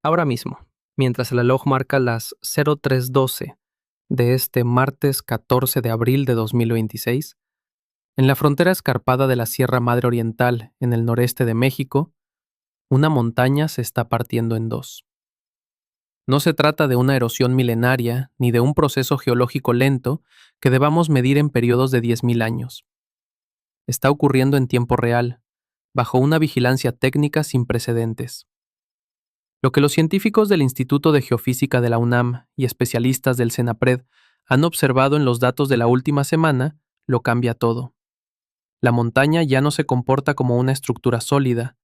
Ahora mismo, mientras el reloj marca las 03:12 de este martes 14 de abril de 2026, en la frontera escarpada de la Sierra Madre Oriental, en el noreste de México, una montaña se está partiendo en dos. No se trata de una erosión milenaria ni de un proceso geológico lento que debamos medir en periodos de 10.000 años. Está ocurriendo en tiempo real, bajo una vigilancia técnica sin precedentes. Lo que los científicos del Instituto de Geofísica de la UNAM y especialistas del CENAPRED han observado en los datos de la última semana lo cambia todo. La montaña ya no se comporta como una estructura sólida,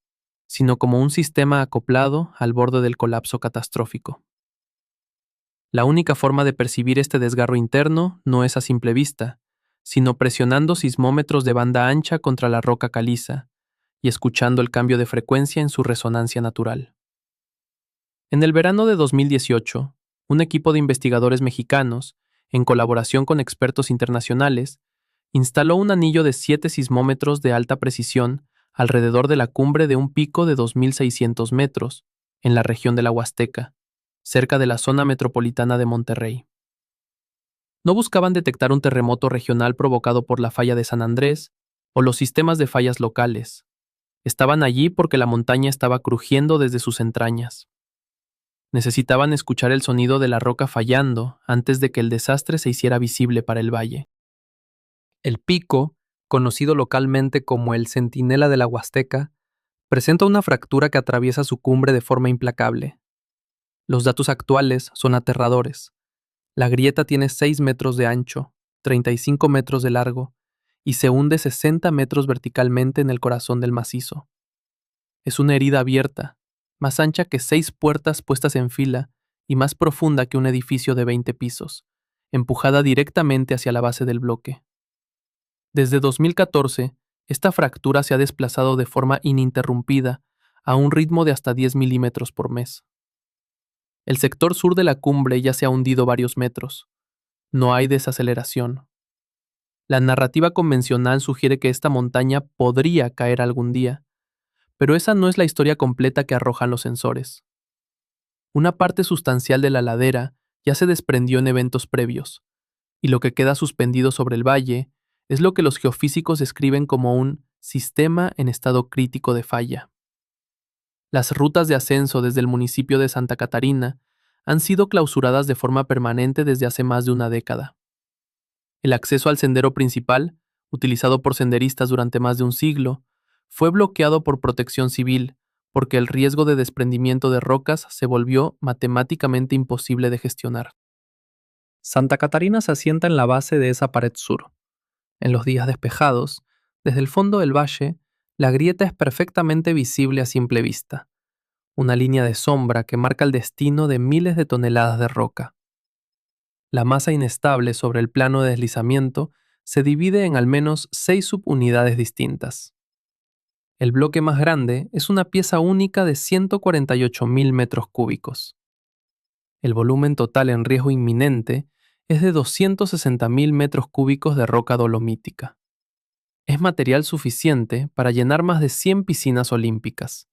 sino como un sistema acoplado al borde del colapso catastrófico. La única forma de percibir este desgarro interno no es a simple vista, sino presionando sismómetros de banda ancha contra la roca caliza y escuchando el cambio de frecuencia en su resonancia natural. En el verano de 2018, un equipo de investigadores mexicanos, en colaboración con expertos internacionales, instaló un anillo de 7 sismómetros de alta precisión alrededor de la cumbre de un pico de 2.600 metros, en la región de la Huasteca, cerca de la zona metropolitana de Monterrey. No buscaban detectar un terremoto regional provocado por la falla de San Andrés o los sistemas de fallas locales. Estaban allí porque la montaña estaba crujiendo desde sus entrañas. Necesitaban escuchar el sonido de la roca fallando antes de que el desastre se hiciera visible para el valle. El pico, conocido localmente como el Centinela de la Huasteca, presenta una fractura que atraviesa su cumbre de forma implacable. Los datos actuales son aterradores. La grieta tiene 6 metros de ancho, 35 metros de largo, y se hunde 60 metros verticalmente en el corazón del macizo. Es una herida abierta, más ancha que 6 puertas puestas en fila y más profunda que un edificio de 20 pisos, empujada directamente hacia la base del bloque. Desde 2014, esta fractura se ha desplazado de forma ininterrumpida a un ritmo de hasta 10 milímetros por mes. El sector sur de la cumbre ya se ha hundido varios metros. No hay desaceleración. La narrativa convencional sugiere que esta montaña podría caer algún día, pero esa no es la historia completa que arrojan los sensores. Una parte sustancial de la ladera ya se desprendió en eventos previos, y lo que queda suspendido sobre el valle es lo que los geofísicos describen como un sistema en estado crítico de falla. Las rutas de ascenso desde el municipio de Santa Catarina han sido clausuradas de forma permanente desde hace más de una década. El acceso al sendero principal, utilizado por senderistas durante más de un siglo, fue bloqueado por Protección Civil porque el riesgo de desprendimiento de rocas se volvió matemáticamente imposible de gestionar. Santa Catarina se asienta en la base de esa pared sur. En los días despejados, desde el fondo del valle, la grieta es perfectamente visible a simple vista, una línea de sombra que marca el destino de miles de toneladas de roca. La masa inestable sobre el plano de deslizamiento se divide en al menos 6 subunidades distintas. El bloque más grande es una pieza única de 148.000 metros cúbicos. El volumen total en riesgo inminente es de 260.000 metros cúbicos de roca dolomítica. Es material suficiente para llenar más de 100 piscinas olímpicas,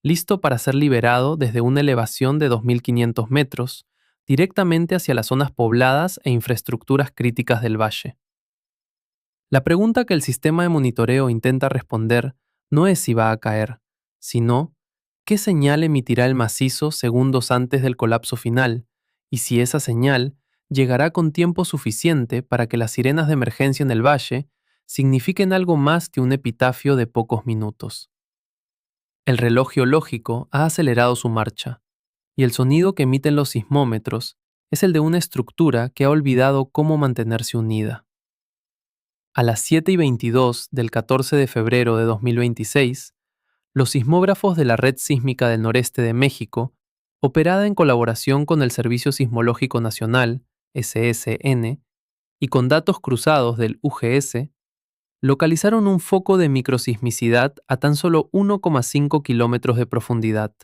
listo para ser liberado desde una elevación de 2.500 metros directamente hacia las zonas pobladas e infraestructuras críticas del valle. La pregunta que el sistema de monitoreo intenta responder no es si va a caer, sino qué señal emitirá el macizo segundos antes del colapso final y si esa señal llegará con tiempo suficiente para que las sirenas de emergencia en el valle signifiquen algo más que un epitafio de pocos minutos. El reloj geológico ha acelerado su marcha, y el sonido que emiten los sismómetros es el de una estructura que ha olvidado cómo mantenerse unida. A las 7:22 del 14 de febrero de 2026, los sismógrafos de la Red Sísmica del Noreste de México, operada en colaboración con el Servicio Sismológico Nacional, SSN, y con datos cruzados del UGS, localizaron un foco de microsismicidad a tan solo 1,5 kilómetros de profundidad,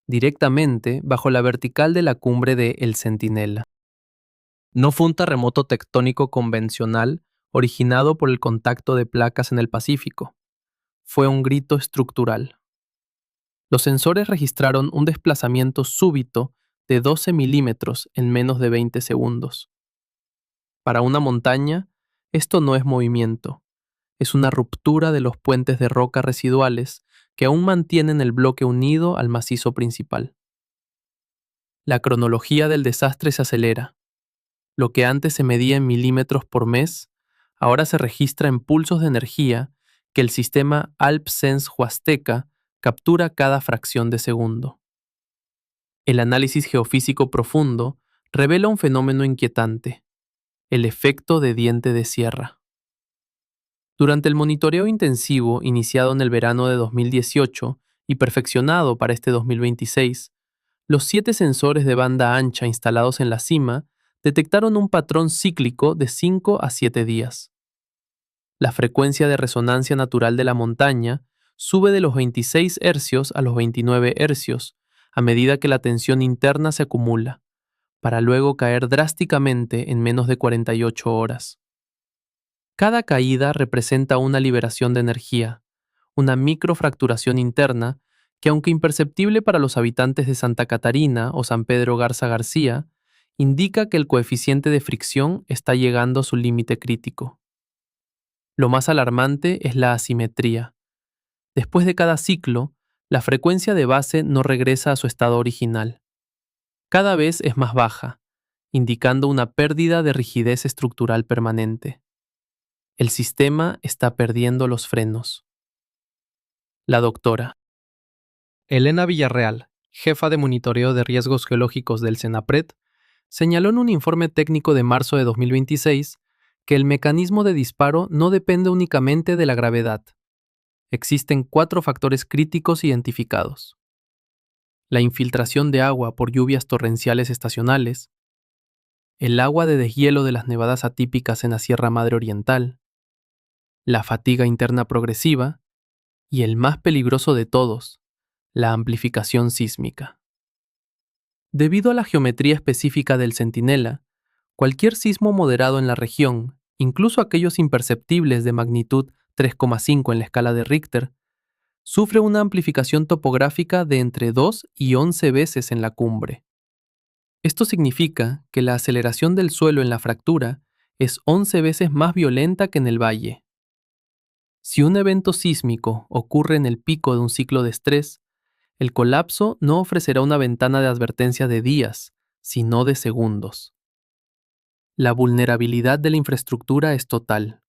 directamente bajo la vertical de la cumbre de El Centinela. No fue un terremoto tectónico convencional originado por el contacto de placas en el Pacífico. Fue un grito estructural. Los sensores registraron un desplazamiento súbito de 12 milímetros en menos de 20 segundos. Para una montaña, esto no es movimiento, es una ruptura de los puentes de roca residuales que aún mantienen el bloque unido al macizo principal. La cronología del desastre se acelera. Lo que antes se medía en milímetros por mes, ahora se registra en pulsos de energía que el sistema AlpSense Huasteca captura cada fracción de segundo. El análisis geofísico profundo revela un fenómeno inquietante: el efecto de diente de sierra. Durante el monitoreo intensivo iniciado en el verano de 2018 y perfeccionado para este 2026, los 7 sensores de banda ancha instalados en la cima detectaron un patrón cíclico de 5 a 7 días. La frecuencia de resonancia natural de la montaña sube de los 26 hercios a los 29 hercios a medida que la tensión interna se acumula, para luego caer drásticamente en menos de 48 horas. Cada caída representa una liberación de energía, una microfracturación interna que, aunque imperceptible para los habitantes de Santa Catarina o San Pedro Garza García, indica que el coeficiente de fricción está llegando a su límite crítico. Lo más alarmante es la asimetría. Después de cada ciclo, la frecuencia de base no regresa a su estado original. Cada vez es más baja, indicando una pérdida de rigidez estructural permanente. El sistema está perdiendo los frenos. La doctora Elena Villarreal, jefa de monitoreo de riesgos geológicos del CENAPRED, señaló en un informe técnico de marzo de 2026 que el mecanismo de disparo no depende únicamente de la gravedad. Existen 4 factores críticos identificados: la infiltración de agua por lluvias torrenciales estacionales, el agua de deshielo de las nevadas atípicas en la Sierra Madre Oriental, la fatiga interna progresiva y, el más peligroso de todos, la amplificación sísmica. Debido a la geometría específica del centinela, cualquier sismo moderado en la región, incluso aquellos imperceptibles de magnitud 3,5 en la escala de Richter, sufre una amplificación topográfica de entre 2 y 11 veces en la cumbre. Esto significa que la aceleración del suelo en la fractura es 11 veces más violenta que en el valle. Si un evento sísmico ocurre en el pico de un ciclo de estrés, el colapso no ofrecerá una ventana de advertencia de días, sino de segundos. La vulnerabilidad de la infraestructura es total.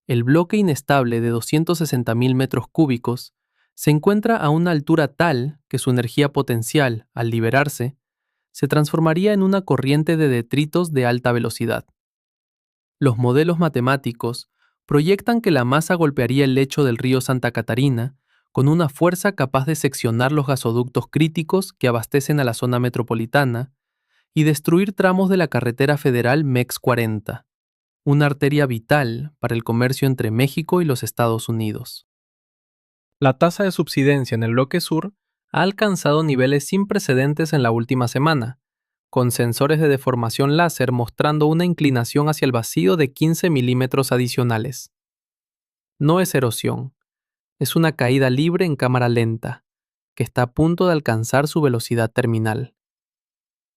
El bloque inestable de 260.000 metros cúbicos se encuentra a una altura tal que su energía potencial, al liberarse, se transformaría en una corriente de detritos de alta velocidad. Los modelos matemáticos proyectan que la masa golpearía el lecho del río Santa Catarina con una fuerza capaz de seccionar los gasoductos críticos que abastecen a la zona metropolitana y destruir tramos de la carretera federal MEX 40, una arteria vital para el comercio entre México y los Estados Unidos. La tasa de subsidencia en el bloque sur ha alcanzado niveles sin precedentes en la última semana, con sensores de deformación láser mostrando una inclinación hacia el vacío de 15 milímetros adicionales. No es erosión, es una caída libre en cámara lenta, que está a punto de alcanzar su velocidad terminal.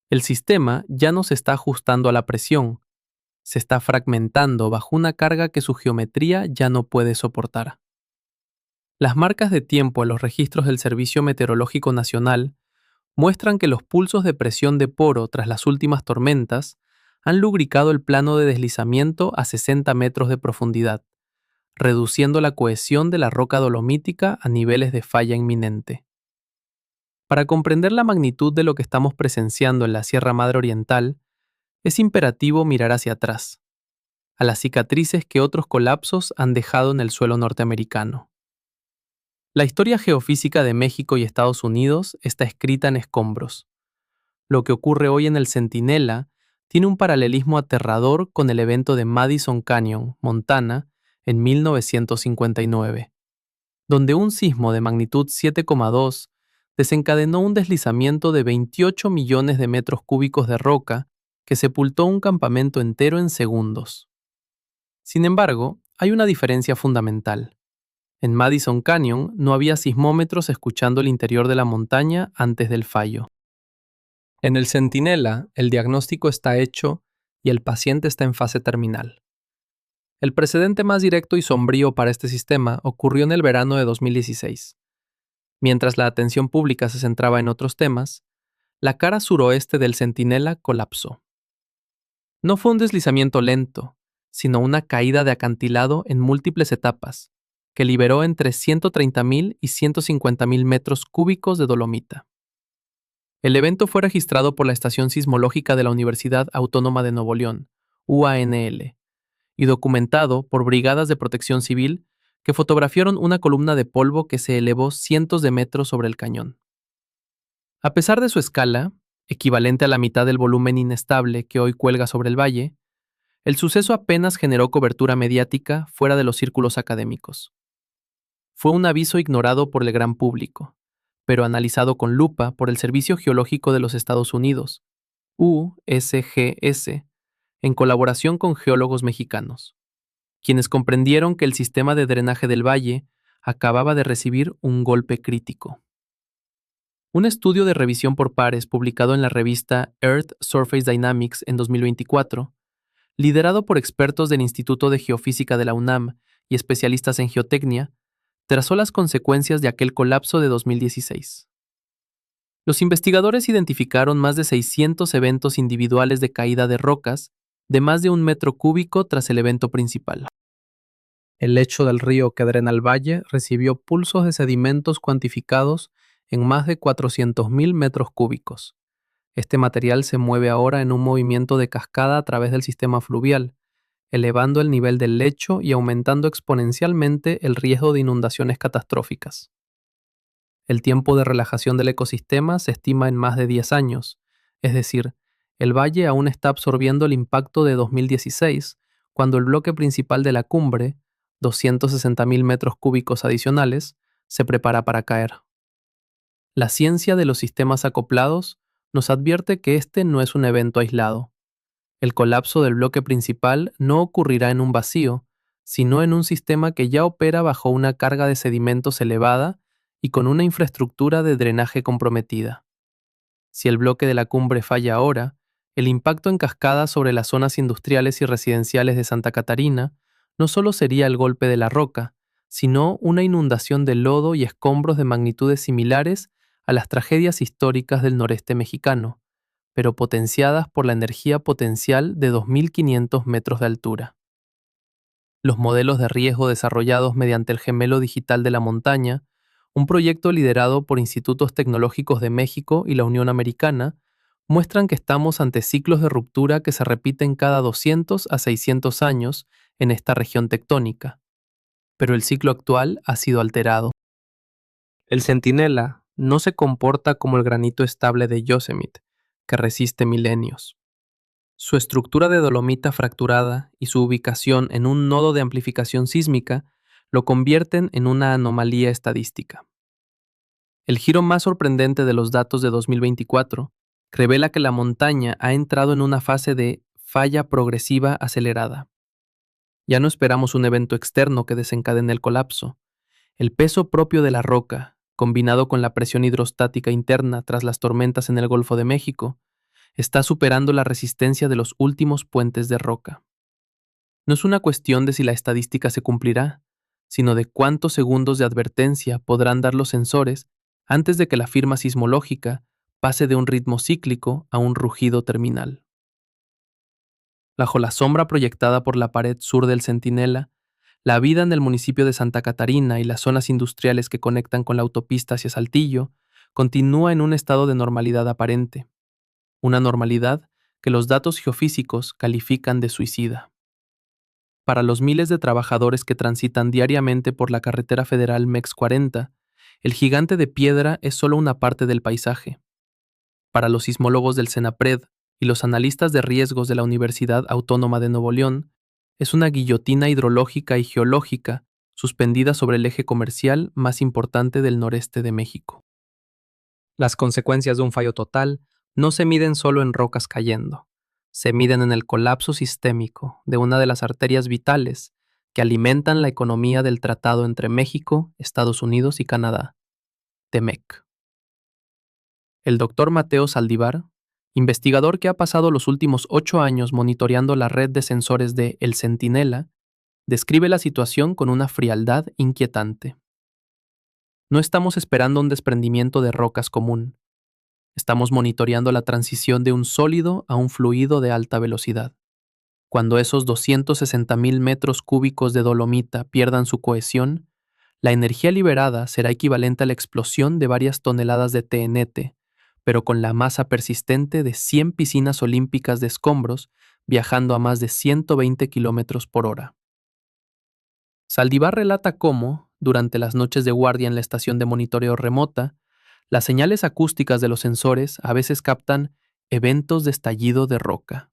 El sistema ya no se está ajustando a la presión, se está fragmentando bajo una carga que su geometría ya no puede soportar. Las marcas de tiempo en los registros del Servicio Meteorológico Nacional muestran que los pulsos de presión de poro tras las últimas tormentas han lubricado el plano de deslizamiento a 60 metros de profundidad, reduciendo la cohesión de la roca dolomítica a niveles de falla inminente. Para comprender la magnitud de lo que estamos presenciando en la Sierra Madre Oriental, es imperativo mirar hacia atrás, a las cicatrices que otros colapsos han dejado en el suelo norteamericano. La historia geofísica de México y Estados Unidos está escrita en escombros. Lo que ocurre hoy en el Centinela tiene un paralelismo aterrador con el evento de Madison Canyon, Montana, en 1959, donde un sismo de magnitud 7,2 desencadenó un deslizamiento de 28 millones de metros cúbicos de roca que sepultó un campamento entero en segundos. Sin embargo, hay una diferencia fundamental. En Madison Canyon no había sismómetros escuchando el interior de la montaña antes del fallo. En el Centinela, el diagnóstico está hecho y el paciente está en fase terminal. El precedente más directo y sombrío para este sistema ocurrió en el verano de 2016. Mientras la atención pública se centraba en otros temas, la cara suroeste del Centinela colapsó. No fue un deslizamiento lento, sino una caída de acantilado en múltiples etapas, que liberó entre 130.000 y 150.000 metros cúbicos de dolomita. El evento fue registrado por la Estación Sismológica de la Universidad Autónoma de Nuevo León, UANL, y documentado por brigadas de protección civil que fotografiaron una columna de polvo que se elevó cientos de metros sobre el cañón. A pesar de su escala, equivalente a la mitad del volumen inestable que hoy cuelga sobre el valle, el suceso apenas generó cobertura mediática fuera de los círculos académicos. Fue un aviso ignorado por el gran público, pero analizado con lupa por el Servicio Geológico de los Estados Unidos, USGS, en colaboración con geólogos mexicanos, quienes comprendieron que el sistema de drenaje del valle acababa de recibir un golpe crítico. Un estudio de revisión por pares publicado en la revista Earth Surface Dynamics en 2024, liderado por expertos del Instituto de Geofísica de la UNAM y especialistas en geotecnia, trazó las consecuencias de aquel colapso de 2016. Los investigadores identificaron más de 600 eventos individuales de caída de rocas de más de 1 metro cúbico tras el evento principal. El lecho del río que drena el valle recibió pulsos de sedimentos cuantificados en más de 400.000 metros cúbicos. Este material se mueve ahora en un movimiento de cascada a través del sistema fluvial, elevando el nivel del lecho y aumentando exponencialmente el riesgo de inundaciones catastróficas. El tiempo de relajación del ecosistema se estima en más de 10 años, es decir, el valle aún está absorbiendo el impacto de 2016, cuando el bloque principal de la cumbre, 260.000 metros cúbicos adicionales, se prepara para caer. La ciencia de los sistemas acoplados nos advierte que este no es un evento aislado. El colapso del bloque principal no ocurrirá en un vacío, sino en un sistema que ya opera bajo una carga de sedimentos elevada y con una infraestructura de drenaje comprometida. Si el bloque de la cumbre falla ahora, el impacto en cascada sobre las zonas industriales y residenciales de Santa Catarina no solo sería el golpe de la roca, sino una inundación de lodo y escombros de magnitudes similares a las tragedias históricas del noreste mexicano, pero potenciadas por la energía potencial de 2.500 metros de altura. Los modelos de riesgo desarrollados mediante el Gemelo Digital de la Montaña, un proyecto liderado por institutos tecnológicos de México y la Unión Americana, muestran que estamos ante ciclos de ruptura que se repiten cada 200 a 600 años en esta región tectónica. Pero el ciclo actual ha sido alterado. El Centinela no se comporta como el granito estable de Yosemite, que resiste milenios. Su estructura de dolomita fracturada y su ubicación en un nodo de amplificación sísmica lo convierten en una anomalía estadística. El giro más sorprendente de los datos de 2024 revela que la montaña ha entrado en una fase de falla progresiva acelerada. Ya no esperamos un evento externo que desencadene el colapso. El peso propio de la roca, combinado con la presión hidrostática interna tras las tormentas en el Golfo de México, está superando la resistencia de los últimos puentes de roca. No es una cuestión de si la estadística se cumplirá, sino de cuántos segundos de advertencia podrán dar los sensores antes de que la firma sismológica pase de un ritmo cíclico a un rugido terminal. Bajo la sombra proyectada por la pared sur del Centinela, la vida en el municipio de Santa Catarina y las zonas industriales que conectan con la autopista hacia Saltillo continúa en un estado de normalidad aparente, una normalidad que los datos geofísicos califican de suicida. Para los miles de trabajadores que transitan diariamente por la carretera federal MEX 40, el gigante de piedra es solo una parte del paisaje. Para los sismólogos del CENAPRED y los analistas de riesgos de la Universidad Autónoma de Nuevo León, es una guillotina hidrológica y geológica suspendida sobre el eje comercial más importante del noreste de México. Las consecuencias de un fallo total no se miden solo en rocas cayendo, se miden en el colapso sistémico de una de las arterias vitales que alimentan la economía del tratado entre México, Estados Unidos y Canadá, TEMEC. El doctor Mateo Saldívar, investigador que ha pasado los últimos 8 años monitoreando la red de sensores de El Centinela, describe la situación con una frialdad inquietante. No estamos esperando un desprendimiento de rocas común. Estamos monitoreando la transición de un sólido a un fluido de alta velocidad. Cuando esos 260,000 metros cúbicos de dolomita pierdan su cohesión, la energía liberada será equivalente a la explosión de varias toneladas de TNT, pero con la masa persistente de 100 piscinas olímpicas de escombros viajando a más de 120 kilómetros por hora. Saldívar relata cómo, durante las noches de guardia en la estación de monitoreo remota, las señales acústicas de los sensores a veces captan eventos de estallido de roca,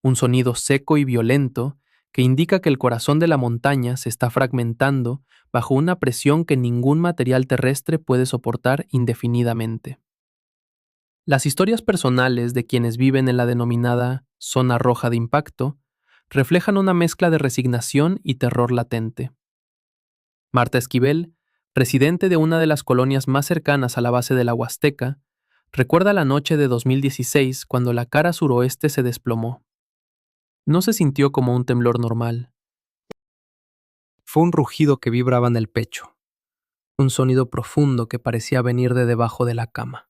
un sonido seco y violento que indica que el corazón de la montaña se está fragmentando bajo una presión que ningún material terrestre puede soportar indefinidamente. Las historias personales de quienes viven en la denominada zona roja de impacto reflejan una mezcla de resignación y terror latente. Marta Esquivel, residente de una de las colonias más cercanas a la base de la Huasteca, recuerda la noche de 2016 cuando la cara suroeste se desplomó. No se sintió como un temblor normal. Fue un rugido que vibraba en el pecho, un sonido profundo que parecía venir de debajo de la cama.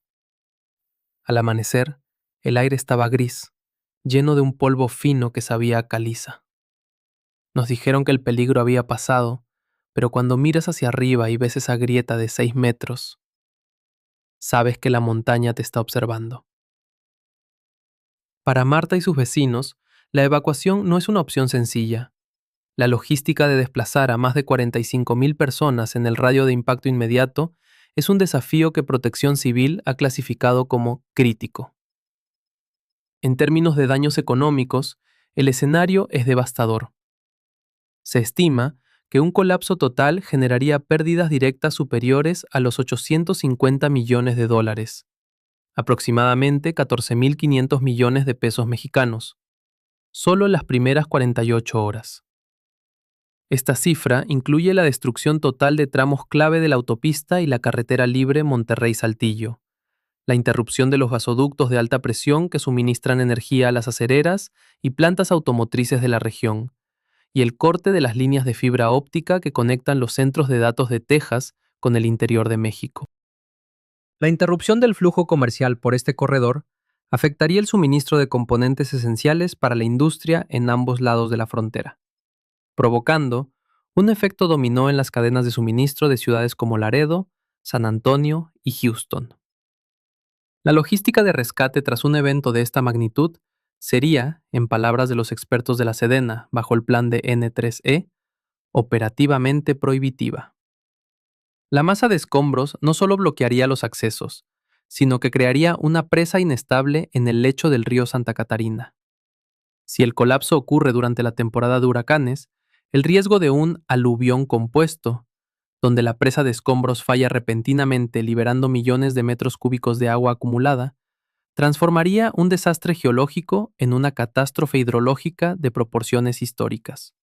Al amanecer, el aire estaba gris, lleno de un polvo fino que sabía a caliza. Nos dijeron que el peligro había pasado, pero cuando miras hacia arriba y ves esa grieta de 6 metros, sabes que la montaña te está observando. Para Marta y sus vecinos, la evacuación no es una opción sencilla. La logística de desplazar a más de 45,000 personas en el radio de impacto inmediato es un desafío que Protección Civil ha clasificado como crítico. En términos de daños económicos, el escenario es devastador. Se estima que un colapso total generaría pérdidas directas superiores a los 850 millones de dólares, aproximadamente 14.500 millones de pesos mexicanos, solo en las primeras 48 horas. Esta cifra incluye la destrucción total de tramos clave de la autopista y la carretera libre Monterrey-Saltillo, la interrupción de los gasoductos de alta presión que suministran energía a las acereras y plantas automotrices de la región, y el corte de las líneas de fibra óptica que conectan los centros de datos de Texas con el interior de México. La interrupción del flujo comercial por este corredor afectaría el suministro de componentes esenciales para la industria en ambos lados de la frontera, provocando un efecto dominó en las cadenas de suministro de ciudades como Laredo, San Antonio y Houston. La logística de rescate tras un evento de esta magnitud sería, en palabras de los expertos de la Sedena bajo el plan de N3E, operativamente prohibitiva. La masa de escombros no solo bloquearía los accesos, sino que crearía una presa inestable en el lecho del río Santa Catarina. Si el colapso ocurre durante la temporada de huracanes, el riesgo de un aluvión compuesto, donde la presa de escombros falla repentinamente liberando millones de metros cúbicos de agua acumulada, transformaría un desastre geológico en una catástrofe hidrológica de proporciones históricas.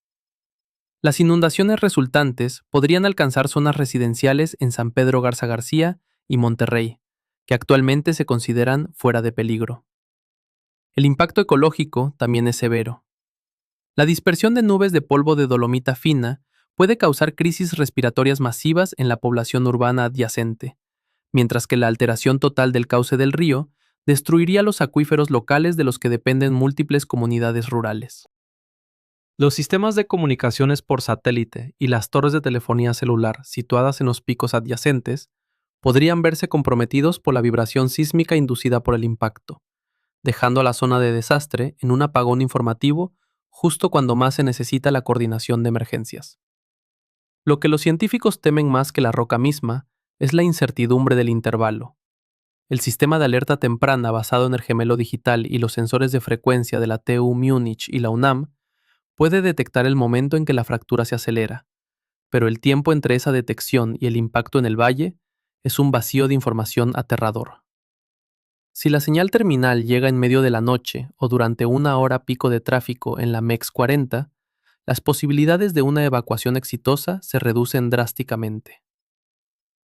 Las inundaciones resultantes podrían alcanzar zonas residenciales en San Pedro Garza García y Monterrey, que actualmente se consideran fuera de peligro. El impacto ecológico también es severo. La dispersión de nubes de polvo de dolomita fina puede causar crisis respiratorias masivas en la población urbana adyacente, mientras que la alteración total del cauce del río destruiría los acuíferos locales de los que dependen múltiples comunidades rurales. Los sistemas de comunicaciones por satélite y las torres de telefonía celular situadas en los picos adyacentes podrían verse comprometidos por la vibración sísmica inducida por el impacto, dejando a la zona de desastre en un apagón informativo justo cuando más se necesita la coordinación de emergencias. Lo que los científicos temen más que la roca misma es la incertidumbre del intervalo. El sistema de alerta temprana basado en el gemelo digital y los sensores de frecuencia de la TU Múnich y la UNAM puede detectar el momento en que la fractura se acelera, pero el tiempo entre esa detección y el impacto en el valle es un vacío de información aterrador. Si la señal terminal llega en medio de la noche o durante una hora pico de tráfico en la MEX 40, las posibilidades de una evacuación exitosa se reducen drásticamente.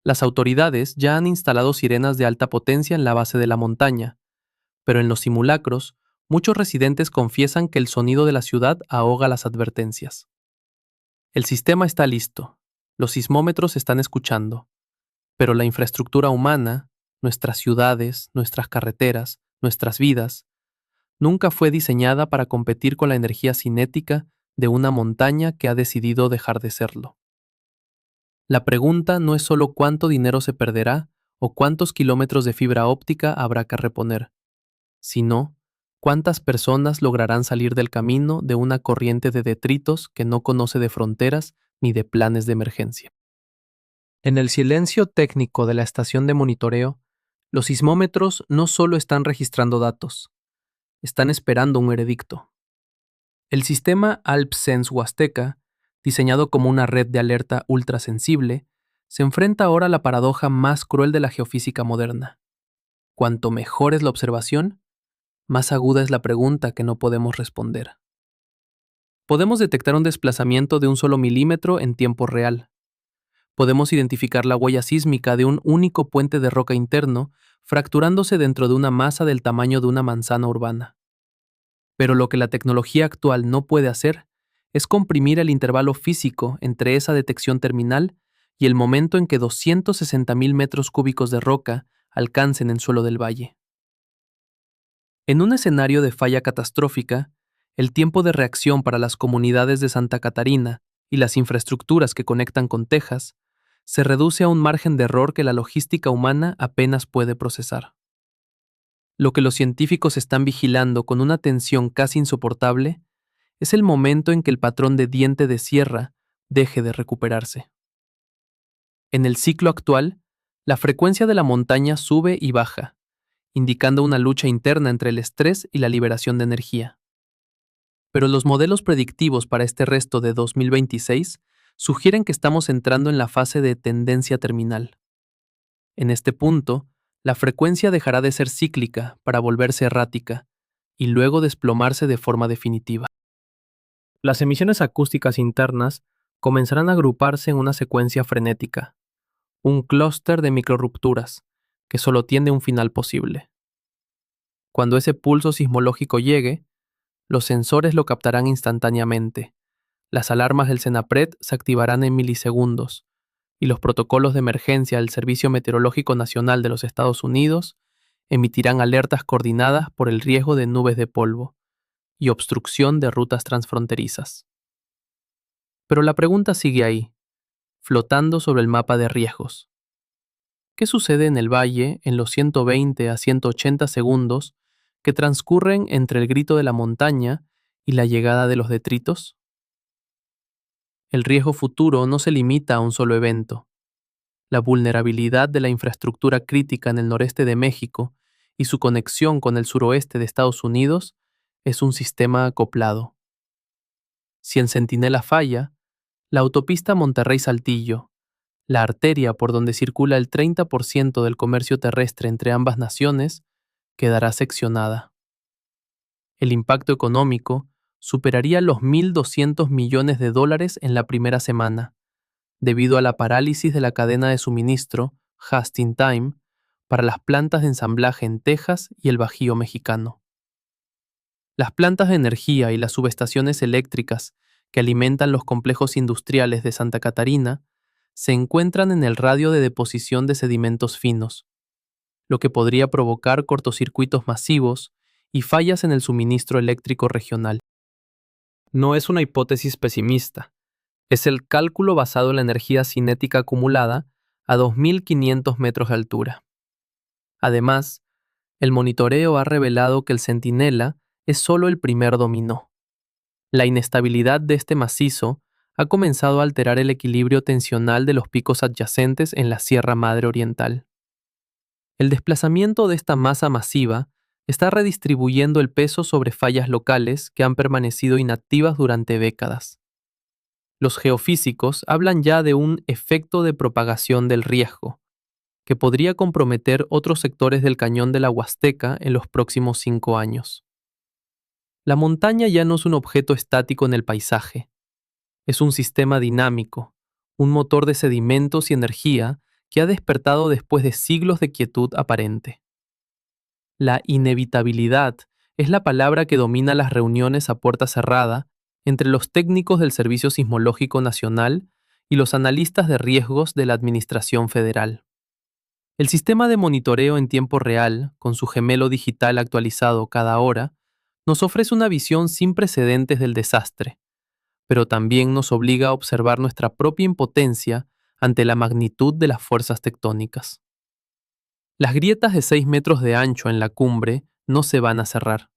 Las autoridades ya han instalado sirenas de alta potencia en la base de la montaña, pero en los simulacros, muchos residentes confiesan que el sonido de la ciudad ahoga las advertencias. El sistema está listo, los sismómetros están escuchando, pero la infraestructura humana, nuestras ciudades, nuestras carreteras, nuestras vidas, nunca fue diseñada para competir con la energía cinética de una montaña que ha decidido dejar de serlo. La pregunta no es solo cuánto dinero se perderá o cuántos kilómetros de fibra óptica habrá que reponer, sino cuántas personas lograrán salir del camino de una corriente de detritos que no conoce de fronteras ni de planes de emergencia. En el silencio técnico de la estación de monitoreo, los sismómetros no solo están registrando datos, están esperando un veredicto. El sistema AlpSense Huasteca, diseñado como una red de alerta ultrasensible, se enfrenta ahora a la paradoja más cruel de la geofísica moderna. Cuanto mejor es la observación, más aguda es la pregunta que no podemos responder. Podemos detectar un desplazamiento de un solo milímetro en tiempo real. Podemos identificar la huella sísmica de un único puente de roca interno fracturándose dentro de una masa del tamaño de una manzana urbana. Pero lo que la tecnología actual no puede hacer es comprimir el intervalo físico entre esa detección terminal y el momento en que 260.000 metros cúbicos de roca alcancen el suelo del valle. En un escenario de falla catastrófica, el tiempo de reacción para las comunidades de Santa Catarina y las infraestructuras que conectan con Texas se reduce a un margen de error que la logística humana apenas puede procesar. Lo que los científicos están vigilando con una tensión casi insoportable es el momento en que el patrón de diente de sierra deje de recuperarse. En el ciclo actual, la frecuencia de la montaña sube y baja, indicando una lucha interna entre el estrés y la liberación de energía. Pero los modelos predictivos para este resto de 2026 sugieren que estamos entrando en la fase de tendencia terminal. En este punto, la frecuencia dejará de ser cíclica para volverse errática y luego desplomarse de forma definitiva. Las emisiones acústicas internas comenzarán a agruparse en una secuencia frenética, un clúster de microrrupturas que solo tiene un final posible. Cuando ese pulso sismológico llegue, los sensores lo captarán instantáneamente, las alarmas del CENAPRED se activarán en milisegundos, y los protocolos de emergencia del Servicio Meteorológico Nacional de los Estados Unidos emitirán alertas coordinadas por el riesgo de nubes de polvo y obstrucción de rutas transfronterizas. Pero la pregunta sigue ahí, flotando sobre el mapa de riesgos. ¿Qué sucede en el valle en los 120 a 180 segundos que transcurren entre el grito de la montaña y la llegada de los detritos? El riesgo futuro no se limita a un solo evento. La vulnerabilidad de la infraestructura crítica en el noreste de México y su conexión con el suroeste de Estados Unidos es un sistema acoplado. Si en Centinela falla, la autopista Monterrey-Saltillo, la arteria por donde circula el 30% del comercio terrestre entre ambas naciones, quedará seccionada. El impacto económico superaría los $1.200 millones en la primera semana, debido a la parálisis de la cadena de suministro, just in time, para las plantas de ensamblaje en Texas y el Bajío mexicano. Las plantas de energía y las subestaciones eléctricas que alimentan los complejos industriales de Santa Catarina se encuentran en el radio de deposición de sedimentos finos, lo que podría provocar cortocircuitos masivos y fallas en el suministro eléctrico regional. No es una hipótesis pesimista, es el cálculo basado en la energía cinética acumulada a 2.500 metros de altura. Además, el monitoreo ha revelado que el Centinela es solo el primer dominó. La inestabilidad de este macizo ha comenzado a alterar el equilibrio tensional de los picos adyacentes en la Sierra Madre Oriental. El desplazamiento de esta masa masiva está redistribuyendo el peso sobre fallas locales que han permanecido inactivas durante décadas. Los geofísicos hablan ya de un efecto de propagación del riesgo, que podría comprometer otros sectores del cañón de la Huasteca en los próximos 5 años. La montaña ya no es un objeto estático en el paisaje, Es un sistema dinámico, un motor de sedimentos y energía que ha despertado después de siglos de quietud aparente. La inevitabilidad es la palabra que domina las reuniones a puerta cerrada entre los técnicos del Servicio Sismológico Nacional y los analistas de riesgos de la Administración Federal. El sistema de monitoreo en tiempo real, con su gemelo digital actualizado cada hora, nos ofrece una visión sin precedentes del desastre, pero también nos obliga a observar nuestra propia impotencia ante la magnitud de las fuerzas tectónicas. Las grietas de 6 metros de ancho en la cumbre no se van a cerrar.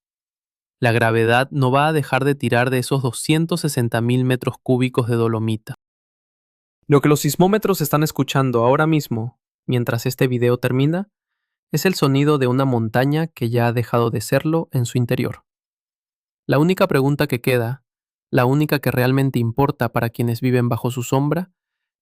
La gravedad no va a dejar de tirar de esos 260.000 metros cúbicos de dolomita. Lo que los sismómetros están escuchando ahora mismo, mientras este video termina, es el sonido de una montaña que ya ha dejado de serlo en su interior. La única pregunta que queda, la única que realmente importa para quienes viven bajo su sombra,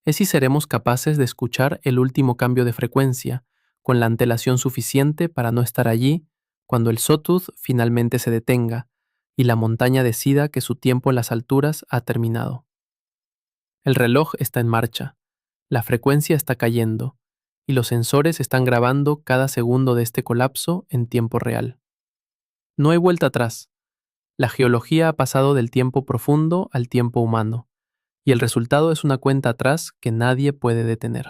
es si seremos capaces de escuchar el último cambio de frecuencia con la antelación suficiente para no estar allí cuando el sawtooth finalmente se detenga y la montaña decida que su tiempo en las alturas ha terminado. El reloj está en marcha, la frecuencia está cayendo y los sensores están grabando cada segundo de este colapso en tiempo real. No hay vuelta atrás. La geología ha pasado del tiempo profundo al tiempo humano, y el resultado es una cuenta atrás que nadie puede detener.